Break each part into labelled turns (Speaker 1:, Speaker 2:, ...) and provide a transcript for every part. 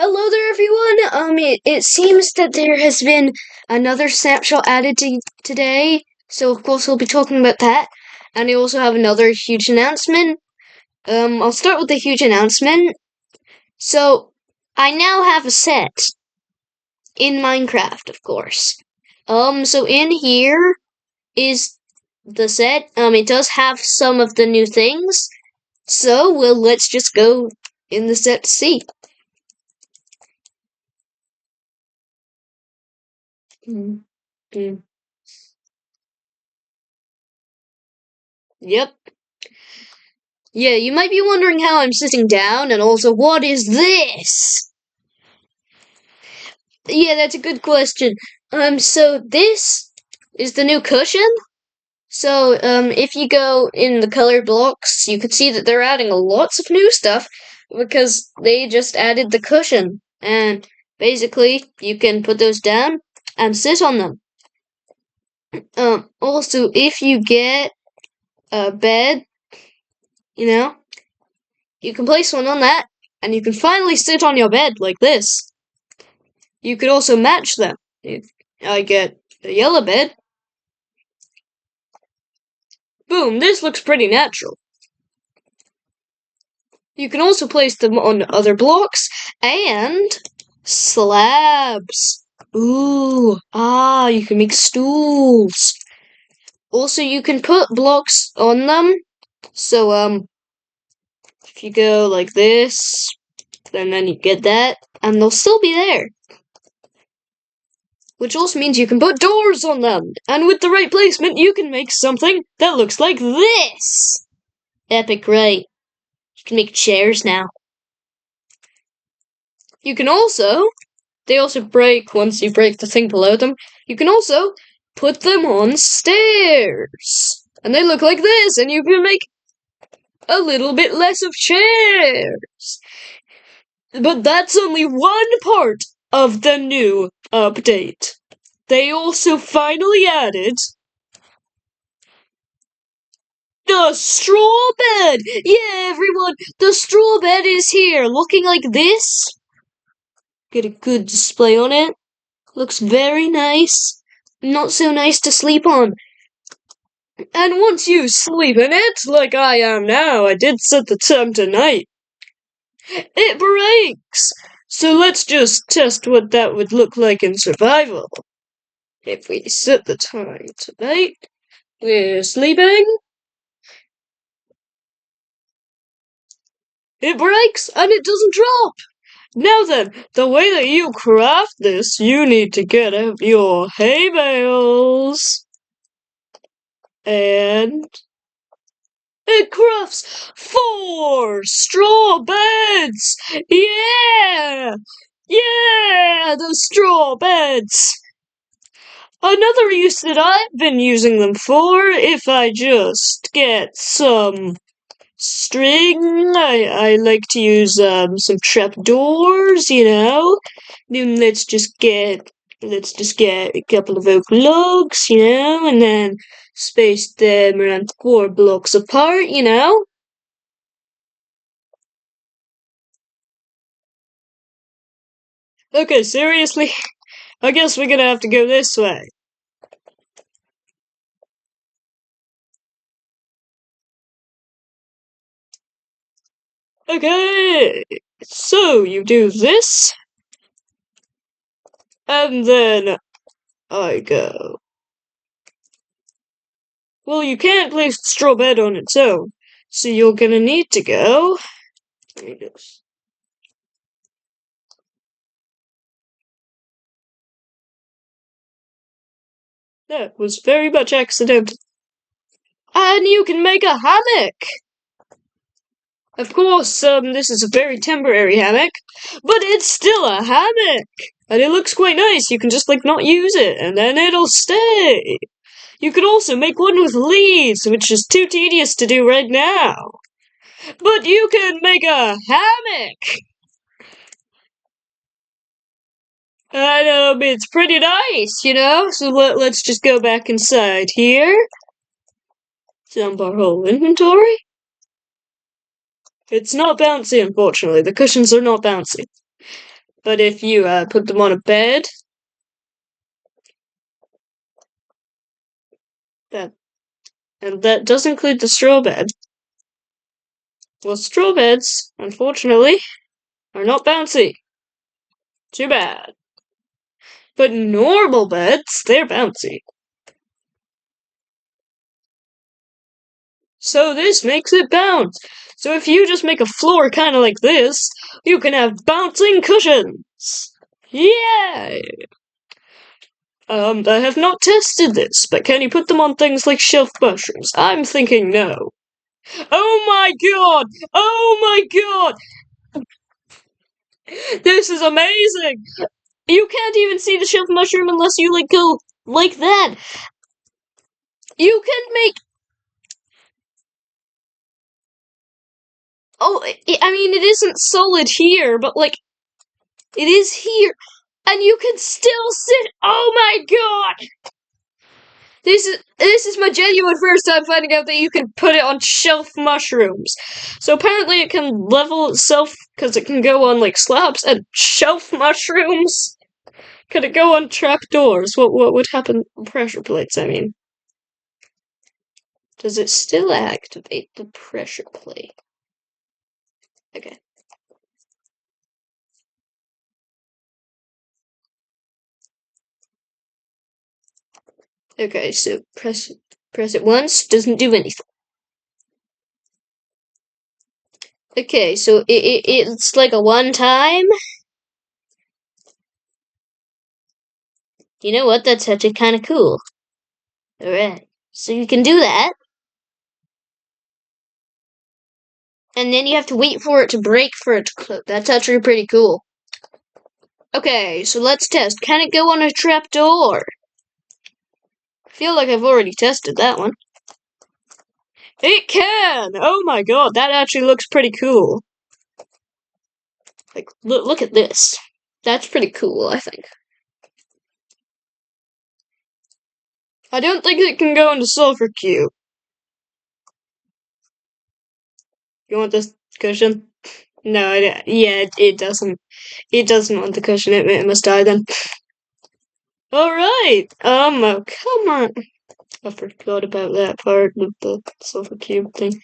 Speaker 1: Hello there, everyone. It seems that there has been another snapshot added today, so of course we'll be talking about that. And I also have another huge announcement. I'll start with the huge announcement. So, I now have a set in Minecraft, of course. So in here is the set. It does have some of the new things. So, let's just go in the set to see. Yep. Yeah, you might be wondering how I'm sitting down, and also, what is this? Yeah, that's a good question. So this is the new cushion. So, if you go in the colored blocks, you can see that they're adding lots of new stuff because they just added the cushion. And basically, you can put those down and sit on them. Also, if you get a bed, you can place one on that, and you can finally sit on your bed like this. You could also match them. If I get a yellow bed, boom, this looks pretty natural. You can also place them on other blocks and slabs. Ooh, you can make stools. Also, you can put blocks on them. So, if you go like this, then you get that, and they'll still be there. Which also means you can put doors on them, and with the right placement, you can make something that looks like this! Epic, right? You can make chairs now. You can also, they also break once you break the thing below them, you can also put them on stairs! And they look like this, and you can make a little bit less of chairs! But that's only one part of the new update. They also finally added the straw bed! Yeah, everyone, the straw bed is here, looking like this. Get a good display on it. Looks very nice. Not so nice to sleep on. And once you sleep in it, like I am now, I did set the time to night. It breaks! So let's just test what that would look like in survival. If we set the time to night, we're sleeping. It breaks and it doesn't drop! Now then, the way that you craft this, you need to get out your hay bales. And it crafts 4 straw beds! Yeah! Yeah! The straw beds! Another use that I've been using them for, if I just get some string, I like to use some trapdoors, Then let's just get a couple of oak logs, and then space them around 4 blocks apart, Okay, seriously? I guess we're gonna have to go this way. Okay, so you do this, and then I go. Well, you can't place the straw bed on its own, so you're gonna need to go. That was very much accidental. And you can make a hammock! Of course, this is a very temporary hammock, but it's still a hammock! And it looks quite nice, you can just, not use it, and then it'll stay! You could also make one with leaves, which is too tedious to do right now. But you can make a hammock! And, it's pretty nice, So let's just go back inside here. Dump our whole inventory. It's not bouncy, unfortunately. The cushions are not bouncy. But if you put them on a bed, and that does include the straw bed. Well, straw beds, unfortunately, are not bouncy. Too bad. But normal beds, they're bouncy. So this makes it bounce. So if you just make a floor kind of like this, you can have bouncing cushions. Yay! I have not tested this, but can you put them on things like shelf mushrooms? I'm thinking no. Oh my god! Oh my god! This is amazing! You can't even see the shelf mushroom unless you like go like that. You can make. Oh, I mean, it isn't solid here, but like, it is here. And you can still sit. Oh my god! This is my genuine first time finding out that you can put it on shelf mushrooms. So apparently it can level itself because it can go on like slabs and shelf mushrooms. Could it go on trapdoors? What would happen? Pressure plates, I mean. Does it still activate the pressure plate? Okay. Okay, so press it once, doesn't do anything. Okay, so it's like a one time. You know what? That's actually kind of cool. Alright, so you can do that. And then you have to wait for it to break for it to close. That's actually pretty cool. Okay, so let's test. Can it go on a trapdoor? I feel like I've already tested that one. It can! Oh my god, that actually looks pretty cool. Like, look at this. That's pretty cool, I think. I don't think it can go into Sulfur Cube. You want this cushion? No, yeah, it doesn't. It doesn't want the cushion. It must die then. Alright! Oh, come on. I forgot about that part of the Sulfur Cube thing.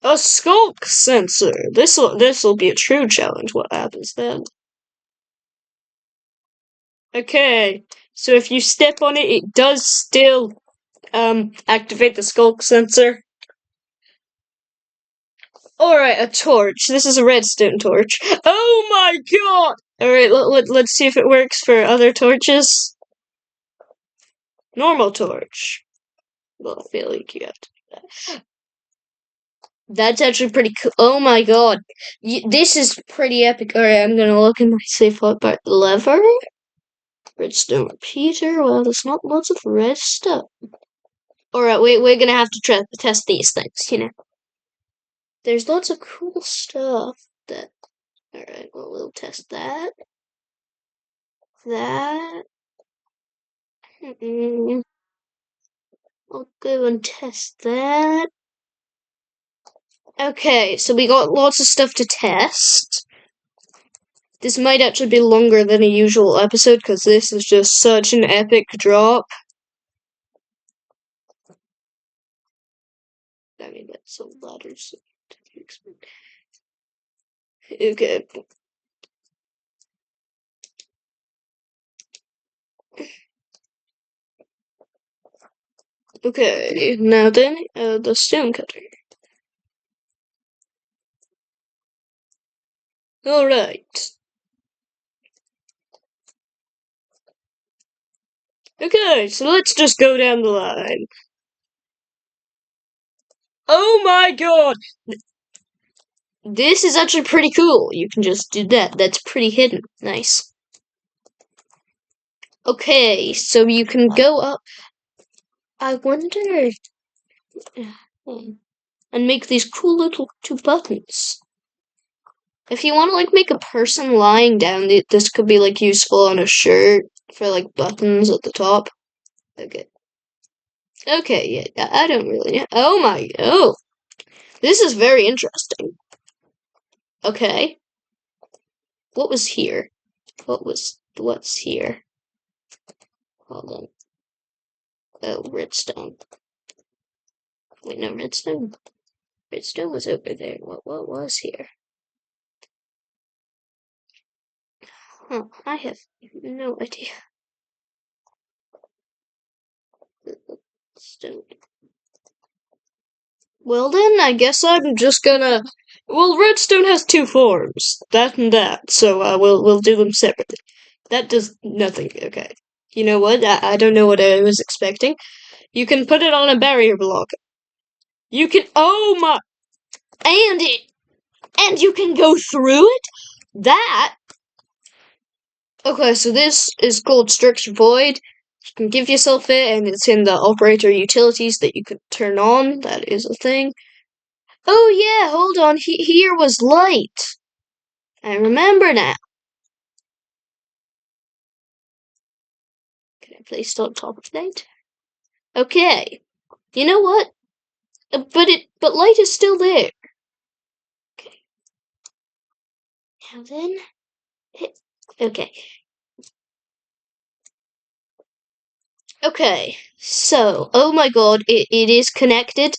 Speaker 1: A skulk sensor. This'll be a true challenge. What happens then? Okay, so if you step on it, it does still activate the skulk sensor. Alright, a torch. This is a redstone torch. Oh my god! Alright, let's see if it works for other torches. Normal torch. Well, I feel like you have to do that. That's actually pretty cool. Oh my god. This is pretty epic. Alright, I'm gonna look in my safe part. Lever? Redstone repeater? Well, there's not lots of red stuff. Alright, we're gonna have to test these things, you know. There's lots of cool stuff that. Alright, well, we'll test that. That. I'll go and test that. Okay, so we got lots of stuff to test. This might actually be longer than a usual episode because this is just such an epic drop. I mean, that's a ladder, so okay. Okay, now then, the stone cutter. Alright. Okay, so let's just go down the line. Oh my god! This is actually pretty cool. You can just do that. That's pretty hidden. Nice. Okay, so you can go up. I wonder. And make these cool little two buttons. If you want to like make a person lying down, this could be like useful on a shirt for like buttons at the top. Okay. Okay, yeah, I don't really know. Oh my, oh. This is very interesting. Okay. What was here? What's here? Hold on. Oh, redstone. Wait, no, redstone. Redstone was over there. What was here? Huh, I have no idea. Redstone. Well then, I guess I'm just gonna. Well, redstone has two forms, that and that. So we'll do them separately. That does nothing. Okay. You know what? I don't know what I was expecting. You can put it on a barrier block. You can. Oh my! And you can go through it. That. Okay, so this is called Structure Void. You can give yourself it, and it's in the operator utilities that you could turn on. That is a thing. Oh yeah, hold on. Here was light. I remember now. Can I place it on top of light? Okay. You know what? But light is still there. Okay. Now then, okay. Okay. So, oh my god, it is connected.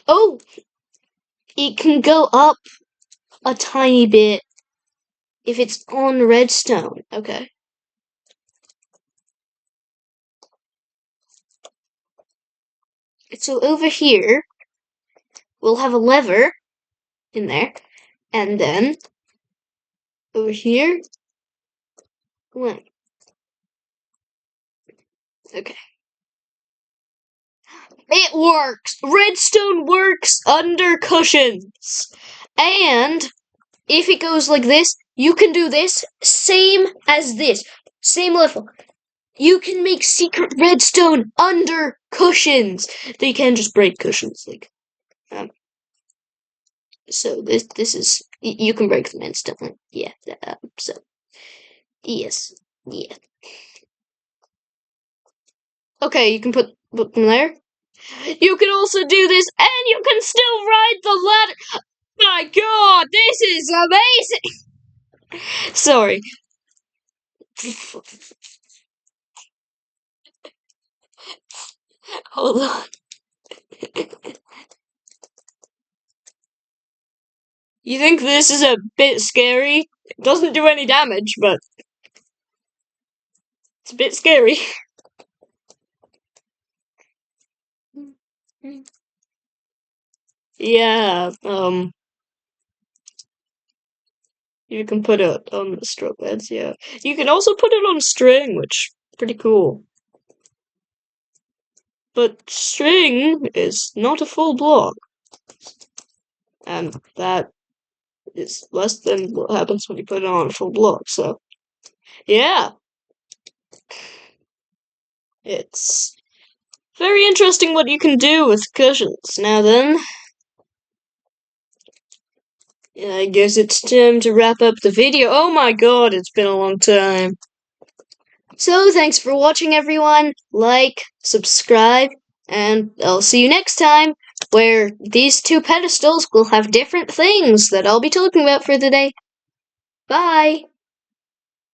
Speaker 1: Oh, it can go up a tiny bit if it's on redstone. Okay. So over here, we'll have a lever in there, and then over here, one. Okay. It works! Redstone works under cushions! And if it goes like this, you can do this same as this. Same level. You can make secret redstone under cushions. They can just break cushions, like. So this is you can break them instantly. Yeah. So yes. Yeah. Okay, you can put them there. You can also do this, and you can still ride the ladder. My God, this is amazing. Sorry. Hold on. You think this is a bit scary? It doesn't do any damage, but it's a bit scary. Yeah, you can put it on the stroke beds, yeah. You can also put it on string, which is pretty cool. But string is not a full block. And that is less than what happens when you put it on a full block, so yeah. It's very interesting what you can do with cushions. Now then, I guess it's time to wrap up the video. Oh my god, it's been a long time. So thanks for watching, everyone. Like, subscribe, and I'll see you next time, where these two pedestals will have different things that I'll be talking about for the day. Bye!